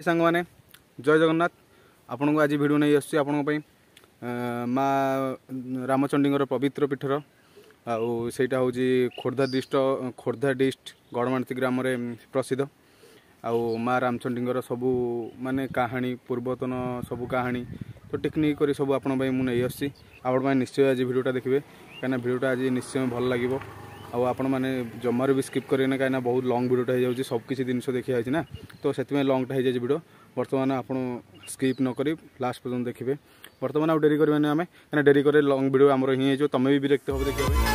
सांग मैंने जय जगन्नाथ आपण को आज भिडियो नहीं आसुच्छी आपण माँ रामचंडी पवित्र पीठर आईटा हूँ खोर्धा डिस्ट्रिक्ट गड़माणती ग्राम प्रसिद्ध आउ माँ रामचंडी सबू माने कहानी पूर्वतन सबू कहानी तो टेक्निक कर सब आपण मुझे आसुच्छी आपण निश्चय आज भिडियोटा देखिए कहीं भिडियोटा आज निश्चय भल लगे आपण मैंने जमार भी स्किप करें कहीं बहुत लंग भिडियोटा हो जाए सबकि जिन देखा ना तो से लंगटा हो जाए भिडियो बर्तमान आपड़ स्किप न करी लास्ट पर्यटन देखिए बर्तमान आउ डेरी करें आम कहीं डेरी कर लंग भिडियो आमर ही हो तुम भी विरक्त हो देखिए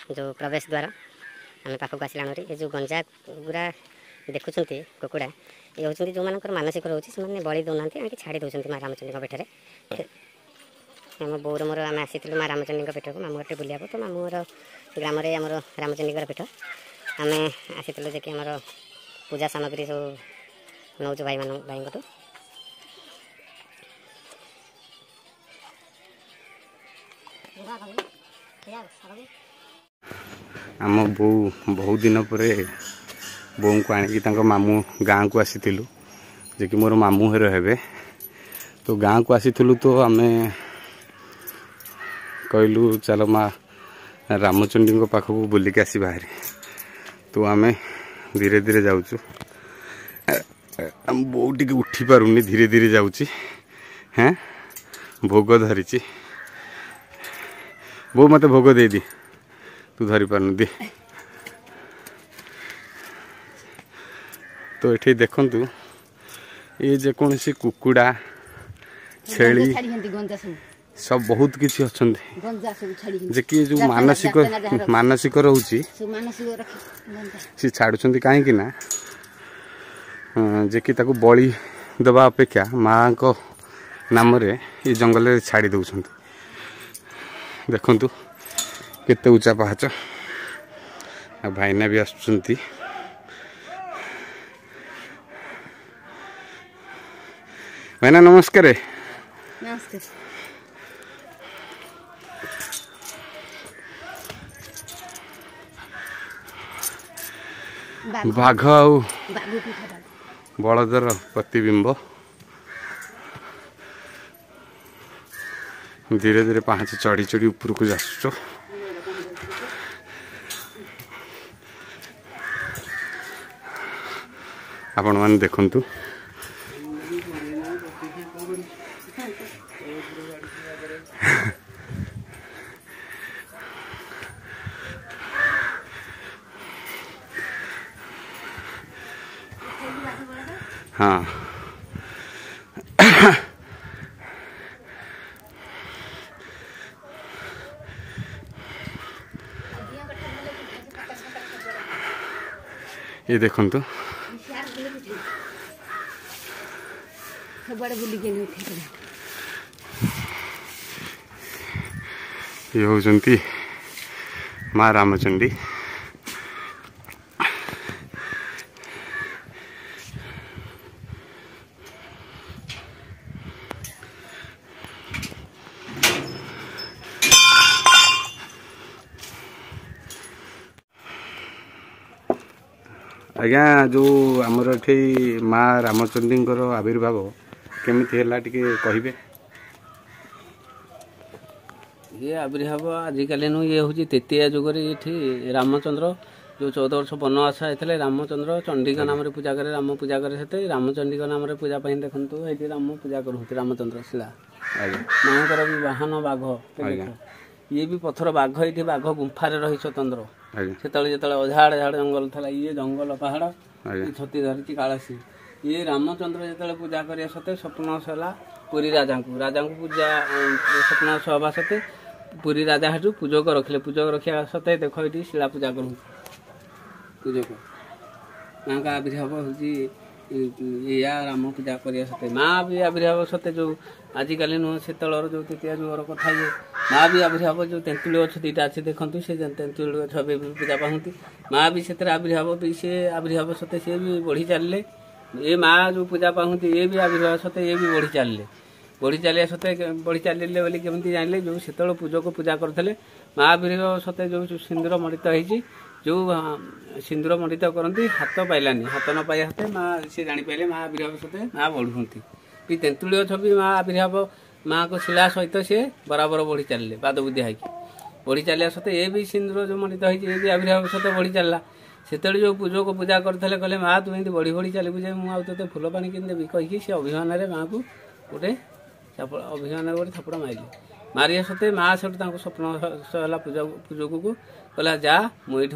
जो प्रवेश द्वार आम पाखक आसला ये जो गंजा गुरा देखुं कुकुड़ा ये हूँ जो मान मानसिक रोचे से बड़ी दौना आगे छाड़ी दौरान माँ रामचंडी पीठर आम बोर मोर आम आसी माँ रामचंडी पीठ को मामू घर बुलाया तो मामूर ग्राम आम रामचंडी पीठ आम आसी जे आम पूजा सामग्री सब नौ भाई भाई आम बो बहुत दिन पर बो को आणिकी मामू गाँ को आसी जे कि मोर मामू घर हे तो गाँ को आसी तो आम कहलु चल माँ रामचंडी पाखक बुलिक आस बाहर तो आम धीरे धीरे जाऊँ आम बो टी उठी पारुनी धीरे धीरे जाऊँगी हाँ भोग धरी बो मत भोग दे दी तू धरी पार दे तो ये देखु ये जेकोसी कुकुड़ा छेली सब बहुत किसी अच्छा जे कि जो मानसिक मानसिक रोचे सी छाड़ुं कहीं ना जे कि बलि दबा अपेक्षा माँ को नाम ये जंगल छाड़ी दौरान देखु केते ऊंचा पहाच आ भाईना भी आसुंती भाईना नमस्कार नमस्कार बाघ आउ बलदर प्रतिबिंब धीरे धीरे पाँच चढ़ी चढ़ी ऊपर को आसुच आपण मैंने देखु हाँ ये देखु ये होती माँ रामचंडी आज्ञा जो आमर ये माँ रामचंडी आविर्भाव केमिति है कहे ये आविर्भाव आजिकल ये हूँ तृतीय जुगर ये रामचंद्र जो 14 वर्ष वनवास आते रामचंद्र चंडिका नाम पूजा करे राम पूजा करे से रामचंडी नाम पूजा देखु ये राम पूजा करते रामचंद्र शिला माँ भी वाहन बाघ ये भी पथर बाघ ये बाघ गुंफार रही स्वतंत्र से जो अझाड़ झाड़ जंगल था ये जंगल पहाड़ छती धरी कालसी ये रामचंद्र जो पूजा करिया सते स्वप्न सला पुरी राजा को पूजा स्वप्न हवा सते पुरी राजा हाटू पूजक रखा सते देख ये शिला पूजा कर पूजक माँ का आविर्भाव हूँ या राम पूजा करिया सते माँ भी आविर्भाव सते जो आजिकल नुह से जो तृतीय जुगर कथा ये माँ भी आविर्भाव जो तेंतुली गछ दीटा अच्छे देखते से तेंतुली गछ भी पूजा पाती माँ भी से आविर्भाव भी सी आविर्भाव सते सी भी बढ़ी चलिए ये माँ जो पूजा पाती ये भी आविर्भाव सत्ते ये भी बढ़ी चलिया सत्ते बढ़ी चलिए बोली केमती जानले जो से पूजा को पूजा करते माँ आविर्भाव सत्ते जो सिंदूर मंडित होती जो सिंदूर मंडित करती हाथ पाइलानी हाथ न पाई हाथ माँ सी जापारे माँ आविर्भाव सत्ते माँ बढ़ुंती भी तेंतुली गछ भी माँ आविर्भाव माँ को शिला सहित सी बराबर बढ़ी चलिए पाद बुद्धि है बढ़ी चलिया सत्ते ये भी सिंदूर जो मंडित होती ये भी आविर्भाव सत्ते बढ़ी चलला से जो पूजा को पूजा करते कहले माँ तुम एमती बढ़ी बढ़ी चलू जे मुझे फुल पानी कि देवी कहीकि से अभिमान माँ को गोटे अभिमान गोटे थपड़ मारिले मारिया सत्ते माँ से स्वप्न है पूजक को कहला जा मुझे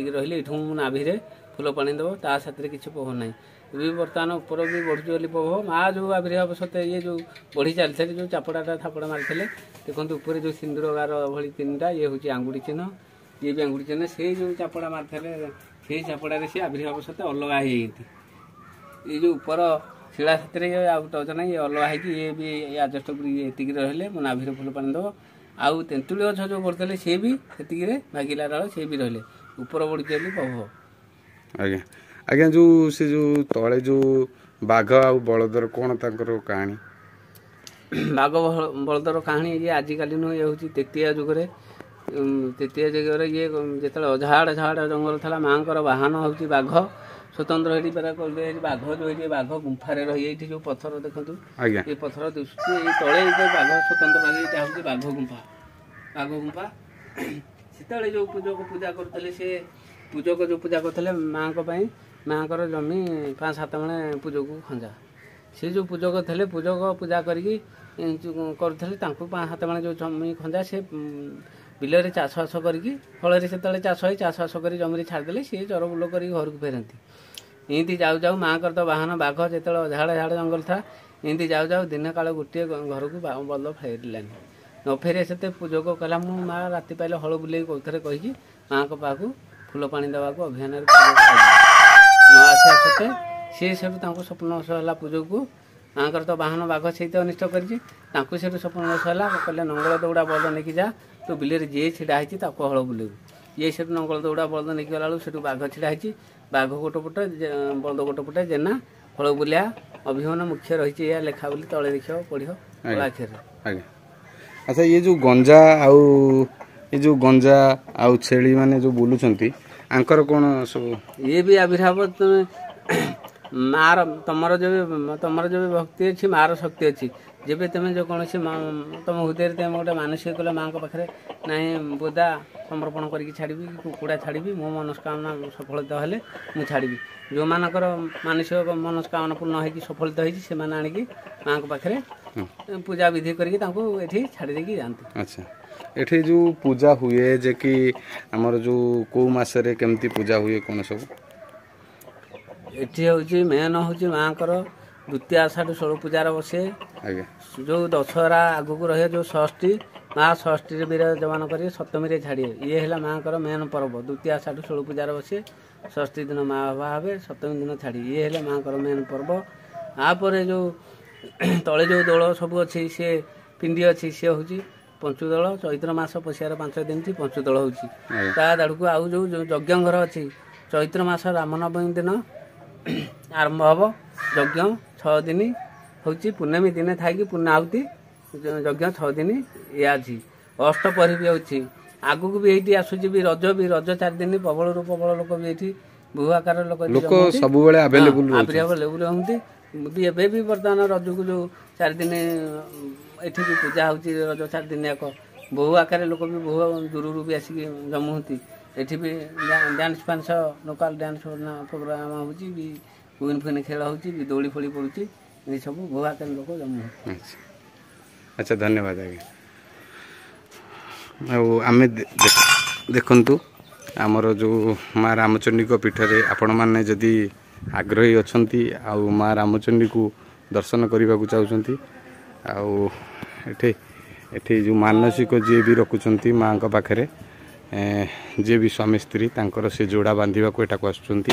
रही ये नाभि फुल पानी देव ता साथ किसी पह ना भी बर्तमान ऊपर भी बढ़ुची पह माँ जो आविर्भाव सत्ते ये जो बढ़ी चलते जो चापड़ाटा थापड़ मारी देखो ऊपर जो सिंदूर गार भली 3टा ये हूँ आंगुठी चिन्ह ये भी आंगुठी चिन्ह से जो चापड़ा मारी से चापड़ा से आविर्भाव सत्ते अलग हो ये जो ऊपर शिला साथी टच ना ये अलग है ये भी आजस्ट ये रही मो नाभि फुल पानी देव आउ तेंतुली गछ जो करते सी भी से भागिला डाल सी भी रही ऊपर बढ़ी चली पह आज्ञा आज्ञा जो से जो तले जो बाघ आ बलदर कौन तांकर कहानी बाघ बलदर कहानी ये आजिकल नुह ये हूँ तृतीय जुगे ये जो झाड़ झाड़ जंगल था माँ बाहन हूँ बाघ स्वतंत्र ये बाघ जो ये बाघ गुंफारे रही जो पत्थर देखो ये पत्थर दिशुची तले बाघ स्वतंत्र रही हूँ बाघ गुंफा से जो पूजक पूजा करते से पूजक जो पूजा करते माँ माँ जमी 5-7 मणे पूजक खंजा से जो पूजक थे पूजक पूजा करते 5-7 मणे जो जमी खंजा से बिलरे चाष बास करके फल से चाष हो चाष बास कर जमी छाड़दे सी चर बुल कर घर को फेरती एमती जाऊ जाऊ माँ तो बाहन बाघ जो झाड़ झाड़ जंगल था एमती जाऊ जाऊ दिन काल गोटे घर को बल फेरलानी न फेरे से पूजक कहला मु माँ राति पाइले हल बुले कौथे कही माँ को पाक फुल पानी देवा को अभियान न आसा सत्ते सी से स्वप्न है पूजक को माँ तो बाहन बाघ से अनिष्ट कर स्वप्न है कहले नंगल दौड़ा बलद नहीं जा तो बिलर जी छिड़ा है हल बुलेबू ये से नंगल दौड़ा बलद नहीं गला से बाघ छिड़ा है बाघ गोटे पटे बलद गोटे पटे जेना हल बुलिया अभिमान मुख्य रही लेखा बोली तले देख पढ़ अक्षर अच्छा ये जो गंजा आउ छेली माने जो बुलुचंती आंकर कौन सब ये भी आविर्भाव मार तुमर जो भक्ति अच्छी मार शक्ति अच्छी जब तुम जो कौन तुम हृदय तुम गोटे मानसिक कले माँ पाखे ना बोदा समर्पण करके छाड़ी कुकुड़ा छाड़ी मो मनस्कामना सफलता हेले मुझे छाड़ी जो मानकर मानसिक मनस्कामना पूर्ण हो सफलता होती से आणिकी माँ पाखे पूजा विधि करके छाड़ी देकी जाती। अच्छा एठी जो पूजा हुए जे कि हमर जो को मासरे केमती पूजा हुए कौन सब एठी हूँ मेन हूँ माँ द्वितीय आषाढ़ 16 पूजार बसे जो दशहरा आगक रहे जो षष्ठी माँ षष्ठी विराजमान कर सप्तमी छाड़े ये है माँ मेन पर्व द्वितीय आषाढ़ 16 पूजार बसे षष्ठी दिन माँ बाबा हे सप्तमी दिन छाड़ी ये है माँ मेन पर्व आपर जो तले जो दल सब अच्छी सी पिंडी अच्छी सी हूँ पंचुदल चैत्र मास पशियार 5 दिन थी पंचुदल हूँ दाड़ को आउ जो यज्ञ घर अच्छी चैत्र मास रामनवमी दिन आरंभ हम यज्ञ 6 दिन हूँ पूर्णमी दिन थी पूर्णाहुति यज्ञ 6 दिन ये अच्छी अष्टपहरी भी हूँ आगक भी ये आसूची भी रज 4 दिन प्रबल प्रबल लोक भी ये बहु आकार लोक सब अवेलेबल हूँ भी एबे भी बर्तमान रज को जो 4 दिन एठी भी पूजा होती रज 4 दिन याक बहु आकार लोक भी बहु दूर भी आसिक जमु होती एठी भी डांस फांस लोकाल डांस प्रोग्राम होची भी क्वीन फिन खेल होची भी दौड़ी फोड़ी पड़ुची ये सब बहु आकार लोक जमु। अच्छा धन्यवाद आज्ञा आम देखु आमर जो माँ रामचंडी पीठरे आपण मैंने जदि आग्रही अच्छा आउ माँ रामचंडी को दर्शन करने को चाहते आठे जो मानसिक जी भी रखुंट माँ पाखे जी भी स्वामी स्त्री तांकर से जोड़ा बांधा को एटा आसुँच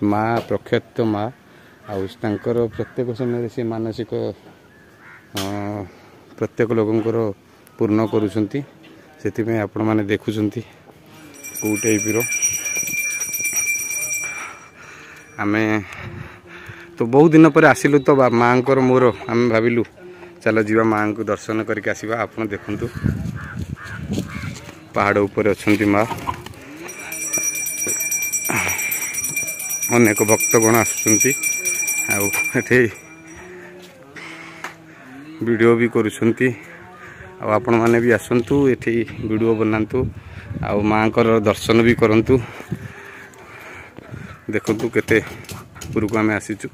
माँ प्रख्यात माँ आउर प्रत्येक समय से मानसिक प्रत्येक लोकंर पूर्ण करुँच से आपण मैंने देखुंट कौ टाइप आमे तो बहुत दिन पर आसिलु तो माँ को मोर आम भाविलु चलो जीवा माँ को दर्शन करके आसवा। आप देखु पहाड़ ऊपर अच्छा माँ अनेक भक्तगण आसुँच वीडियो भी करुँच आपण मैंने भी आसतु ये वीडियो बनातु आ माँ को दर्शन भी करूँ। देखु केते उपरको आम आसीचु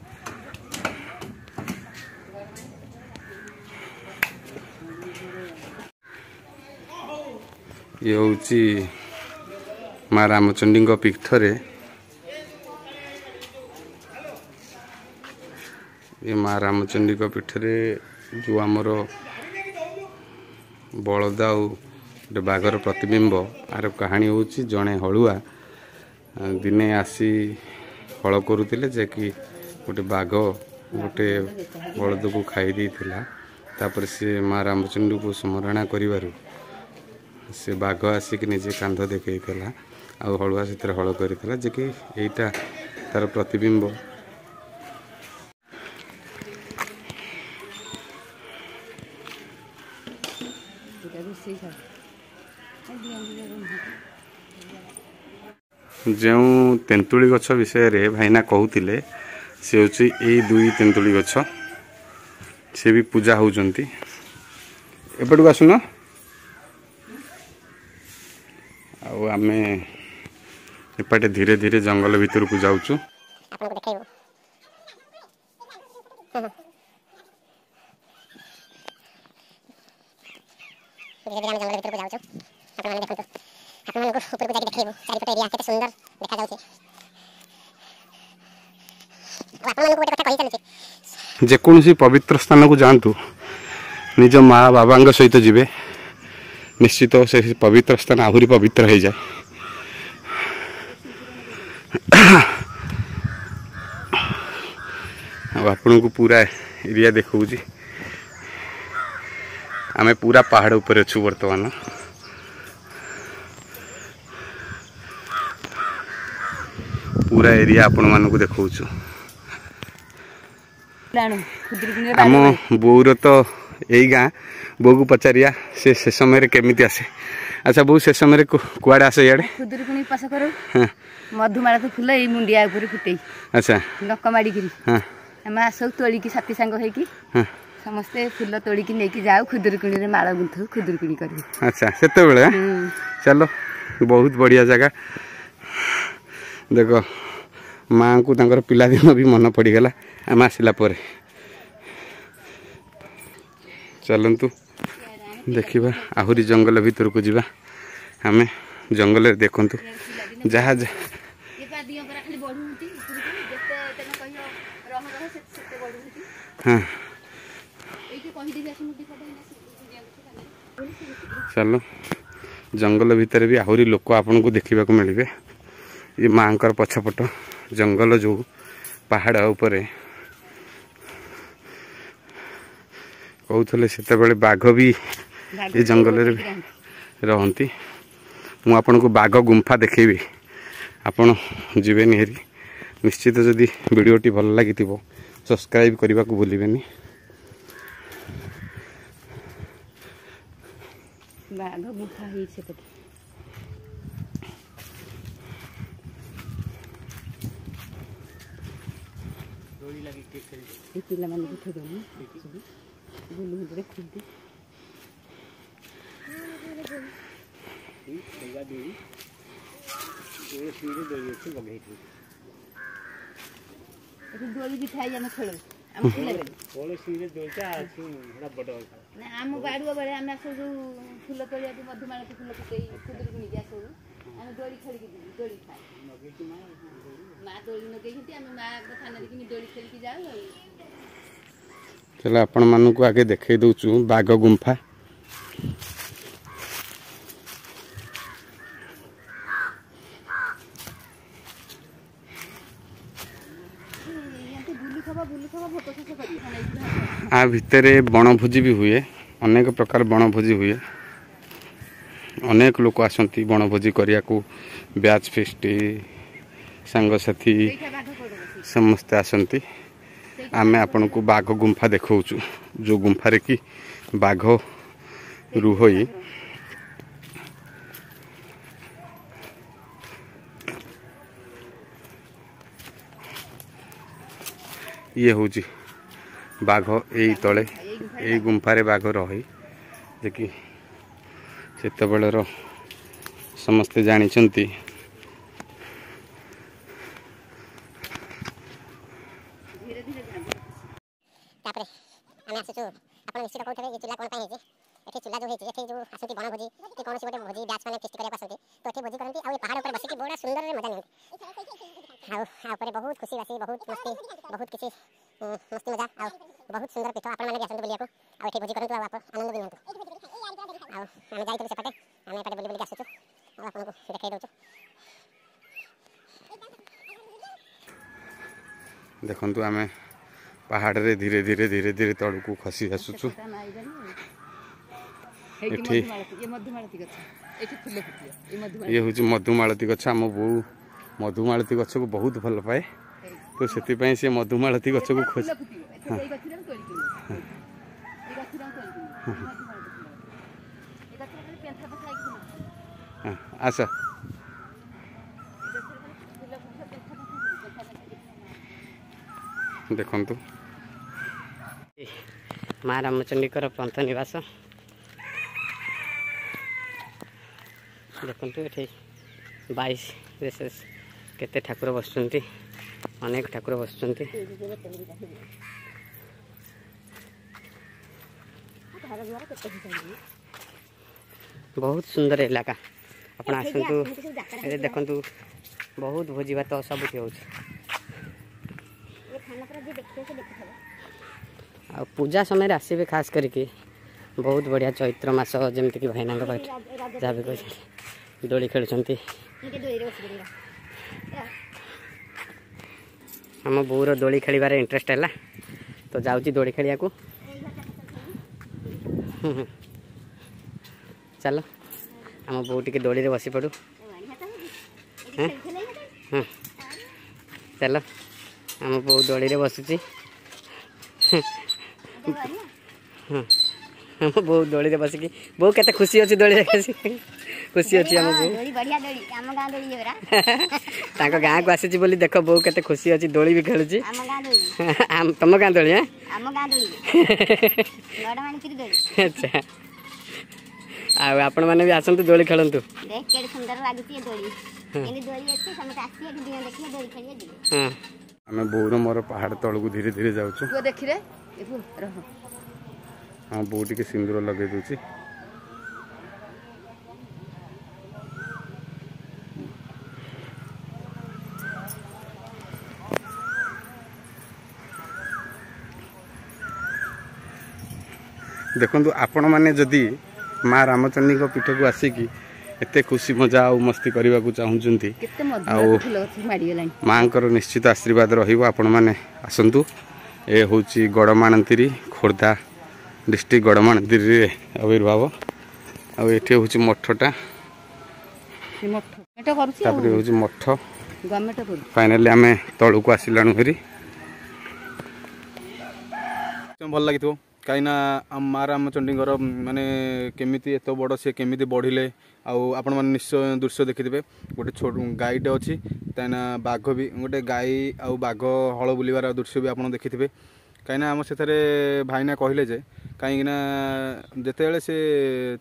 ये हूँ माँ रामचंडी पीठरे ये माँ रामचंडी पीठरे जो आमर बलदा और बाघर प्रतिबिंब आर कहानी हूँ जड़े हलुआ दिने आसी हल करुले जे कि गोटे बाघ गोटे बलद को खाई देइथिला तापर से माँ रामचंडी को स्मरणा करिवारु से बाघ आसिक निजे कांध देखला आ हलुआ से हल करथिला जे कि एटा तार प्रतिबिंब। जो तेंतुली गछ विषय रे भाईना कहूतिले से होची ए दुई तेंतुली गछ से भी पूजा होउचंती। एपटू आसुन आमे एपटे धीरे धीरे जंगल भीतर को जाऊचु। जेकोसी पवित्र स्थान को जातु निज माँ बाबा सहित जीवे निश्चित से पवित्र स्थान आहरी पवित्र हो जाए। आपण को पूरा एरिया देखा आमे पूरा पहाड़ ऊपर अच्छु वर्तमान पूरा एरिया आपण मान को देखा आम बोर तो यही गाँ बो को पचारिया से समय केमिति आसे। अच्छा बो से समय कुआड़े आसे याडे खुदुरकुणी पास करो मधुमाला तो फूल ए मुंडिया ऊपर फुटे। अच्छा नक माड़ी गिरी हां हम आसो तोली की साथी संग होई की हां समस्ते फूल तोड़ी की नेकी जाओ खुदुरकुणी रे माला गुंथु खुदुरकुणी करू। अच्छा सेते बेले चलो बहुत बढ़िया जगह देखो माँ को तांकर पिला दिन भी मन पड़गला आम आसला पर चलतु देखा आहरी जंगल भीतर को जीवा आमे जंगल देखु जहाँ हाँ चलो जंगल भीतर भी आहरी लोक आपन को देखा मिले। ये माँ का पछपट जंगल जो पहाड़ ऊपर कहते से बाघ भी ये जंगल रहती। मु आपन को बाघ गुंफा देखेबी आपण जीवे निहरी निश्चित जदि वीडियोटी भल लगी सब्सक्राइब करने को भूलिबेनी। बाघ गुंफा ही सेपटे पिला मान को थोड़ी बुलू मुझे खुलती दोली भी थाई हम खेल हम खेले बोले सीरे दोलता आसी बड़ा बड़ ना हम बाडुआ बड़े हम सब फूल तोड़िया भी मधुमाला के फूल कुटई खुदुरकुणी जा सब हम दोली खेल के दोली खाए माँ दोली नगे हिती हम माँ कथा नदी की दोली खेल के जाओ। चलो आपण मान को आगे देखे दउचु बाघ गुंफा आ भितर बनभोजी भी हुए अनेक प्रकार बनभोजी हुए अनेक लोक आसती बनभोजी करिया को ब्याच फेस्ट सांगसाथी समस्ते आसती आमे आपण को बाघ गुंफा देखौछु जो गुंफारे की बाघ रुहोई ये हूँ बाघ यही तले यही गुंफारे बाघ रही जे कि सेत बेलर समस्ते जानिछंती तापरे आमे आसुछु आपण निश्चित कहउथबे ये चुला कोन पाई हेछि एठी चुला जो हेछि एठी जो आसुति बन भोजी कि कोनोसी गोटे भोजी बैच माने फेस्ट करिया आसुति तो एठी भोजी करंती आ पहाड़ ऊपर बसी कि बड़ा सुंदर रे मजा नियंती आ ऊपर बहुत खुशी बासी बहुत मस्ती बहुत किछि मस्ती मजा आ बहुत सुंदर पीठ आपण माने भी आसंतु बुलिया को आ एठी भोजी करंतु आ आनंद भी नियंतु आ आमे जाइतु सेपटे आमे एपटे बुली बुली आसुछु आ आपण को देखाइ दउछु देखंतु आमे पहाड़ रे धीरे धीरे धीरे धीरे तल को खसी आसुछु ये हूँ मधुमालती गछ आम बो मधुमालती गछ को बहुत भल पाए तो से सी मधुमालती गछ को खोज आस देखंतु माँ रामचंडीकर पंथ निवास देखु ये 22 केते ठाकुर बसुंट अनेक ठाकुर बसुंट बहुत सुंदर इलाका अपन आसतु देखु बहुत भोजी भात सब हो पूजा समय आसबे खास करके बहुत बढ़िया चैत्र मास जमीक कि भाईना जहाँ भी कह दोली खेलुंट आम बोर दोली खेल इंटरेस्ट है तो जाऊँगी दोली खेलिया को चलो आम बो टे दोली बसी पड़ू चलो आम बो दोली बसुची बहुत दोली बसिकी बहुत केते खुशी अच्छी दोली खुशी अच्छी आम ताको गाँ को आसी बोली देख बो केते खुशी अच्छी दोली भी खेलुची तुम गाँ दोली अच्छा आपण मैंने भी आसतु दोली खेलतु आम बोर मोर पहाड़ तल को धीरे धीरे जाऊँ देखिए हाँ बो टे सिंदूर लगे दूची देखु आपण मैंने जदि माँ रामचंडी पीठ को आसिकी एते खुशी मजा आ मस्ती करने को चाहूँगी माँ निश्चित आशीर्वाद रही मैंने आसतु ए हूँ गड़माणतीरी खोर्धा डिस्ट्रिक्ट गड़माणतीरी आविर्भाव आठे हूँ मठटा हूँ मठ फाइनाली आम तलू को आसला हेरी भल लगी कहीं माँ रामचंडी माने केमिति एत बड़ सी केमिति बढ़िले आपण मैंने निश्चय दृश्य देखिथे गोटे छोट गाईटे अच्छी कहीं बाघ भी गोटे गाई आउ बाघ हल बुलवार दृश्य भी आप देखिथे कहीं आम से भाईना कहले जे कहीं जिते से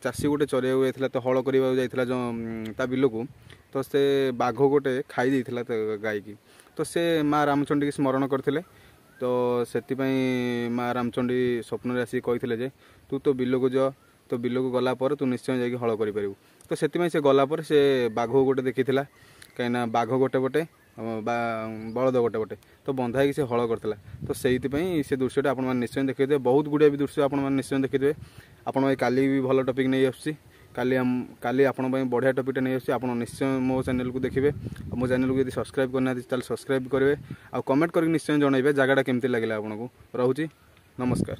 चाषी गोटे चरिया जाता तो हल करवा जाता बिल को तो से बाघ गोटे खाई गाई की तो से माँ रामचंडी की स्मरण करते तो से माँ रामचंडी स्वप्न आसिक कही जे तू तो बिल को जा तो बिल को गला पर तू निश्चय जाकि हल कर तो से गला पर से बाघ गोटे देखी कहीं बाघ गोटे पटे बलद गोटे पटे तो बंधा से हल करता तो से दृश्य आप निश्चय देखिए बहुत गुड़िया भी दृश्य आप निश्चय देखिए आप काली भी भल टपिक नहीं आसुची काली आपण बढ़िया टपिक नहीं आसुची आप निश्चय मो चैनल को देखिए मो चैनल को यदि सब्सक्राइब करना चल सब्सक्राइब करेंगे आ कमेंट करके निश्चय जनइबे जगह केमती लगे आपको रोची नमस्कार।